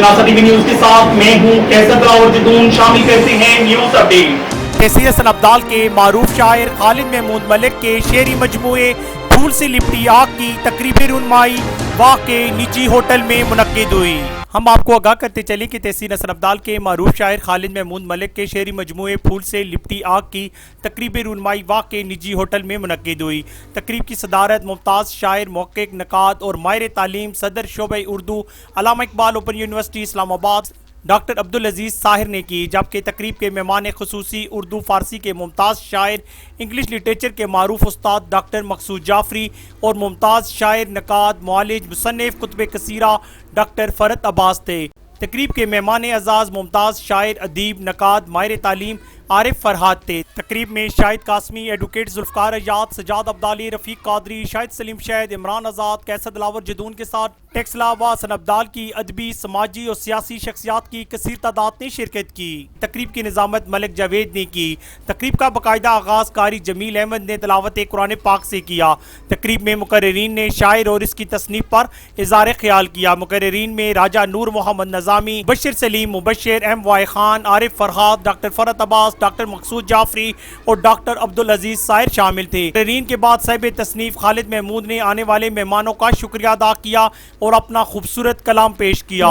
शनासा TV news के साथ मैं हूं कैसर और जदून। शामिल करते हैं न्यूज अपडेट। तहसील हसन अब्दाल के मारूफ शायर खालिद महमूद मलिक के शेरी मजमूए फूल से लिपटी आग की तकरीबी रुनमाई वाह के निजी होटल में मुनक्किद हुई। हम आपको आगाह करते चलें कि तहसील हसन अब्दाल के मारूफ शायर खालिद महमूद मलिक के शेरी मजमूए फूल से लिपटी आग की तकरीबी रुनमाई वाह के निजी होटल में मुनक्किद हुई। तकरीब की सदारत मुमताज़ शायर, मौक़िक़, नक़ाद और माहिर तालीम सदर शोबे Urdu Allama Iqbal open university Islamabad doctor Abdul Aziz Sahir ने की, जबकि तकरीब के मेहमान खुसूसी उर्दू फ़ारसी के मुमताज़ शायर, इंग्लिश लिटरेचर के मारूफ उस्ताद डॉक्टर मकसूद जाफरी और मुमताज़ शायर, नक़ाद, मुअल्लिज, मुसन्निफ़ कुतुब कसीरा डॉक्टर फ़रत अब्बास थे। तकरीब के मेहमान एजाज़ मुमताज़ शायर, अदीब, नक़ाद, माहिर तालीम आरिफ फरहाद थे। तकरीब में शाहिद कासमी, एडवोकेट जुल्फ़कार अयाद, सजाद अब्दाली, रफ़ीक कादरी, शाहिद सलीम शहद, इमरान आज़ाद, कैसर दिलावर जदून के साथ टैक्स अलावा हसन अब्दाल की अदबी, समाजी और सियासी शख्सियात की कसीर तादाद ने शिरकत की। तकरीब की निज़ामत मलिक जावेद ने की। तकरीब का बाकायदा आगाज़ कारी जमील अहमद ने तिलावत कुरान पाक से किया। तकरीब में मुकर्रिरीन ने शायर और इसकी तसनीफ पर इज़हार ख्याल किया। मुकर्रिरीन में Raja Noor Mohammad Nizami, Bashir Saleem, Mubashar, M.Y. Khan, Arif Farhad, doctor Farhat Abbas, doctor Maqsood Jafri और डॉक्टर अब्दुल अजीज़ साहिर शामिल थे। मुकर्रिरीन के बाद साहिब तसनीफ खालिद महमूद ने आने वाले मेहमानों का शुक्रिया अदा किया और अपना खूबसूरत कलाम पेश किया।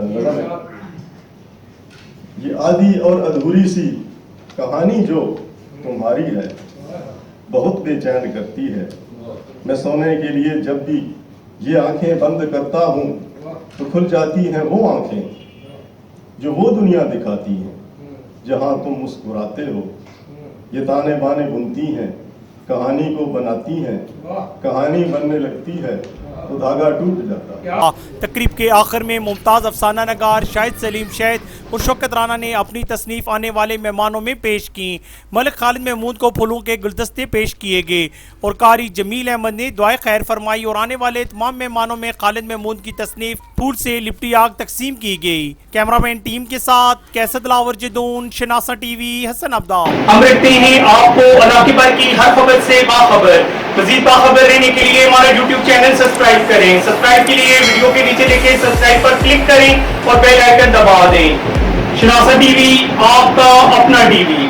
ये आधी और अधूरी सी कहानी जो तुम्हारी है बहुत बेचैन करती है। मैं सोने के लिए जब भी ये आंखें बंद करता हूँ तो खुल जाती हैं वो आंखें जो वो दुनिया दिखाती हैं जहाँ तुम मुस्कुराते हो। ये ताने बाने बुनती हैं, कहानी को बनाती हैं, कहानी बनने लगती है तो धागा टूट जाता है। तकरीब के आखिर में मुमताज़ अफसाना नगार शाहिद सलीम शहद और शौकत राना ने अपनी तसनीफ आने वाले मेहमानों में पेश की। मलिक खालिद महमूद को फूलों के गुलदस्ते पेश किए गए और कारी जमील अहमद ने दुआए खैर फरमाई और आने वाले तमाम मेहमानों में खालिद महमूद की तसनीफ फूल से लिपटी आग तकसीम की गई। कैमरामैन टीम के साथ कैसर दिलावर जदून, शनासा टीवी, हसन अब्दाल। हम रखते हैं आपको अलाके पर की हर खबर से बाखबर। मजीद बाखबर रहने के लिए हमारा YouTube चैनल सब्सक्राइब करें। सब्सक्राइब के लिए वीडियो के नीचे लिखे सब्सक्राइब पर क्लिक करें और बेल आइकन दबा दें। शनासा टीवी, आपका अपना टीवी।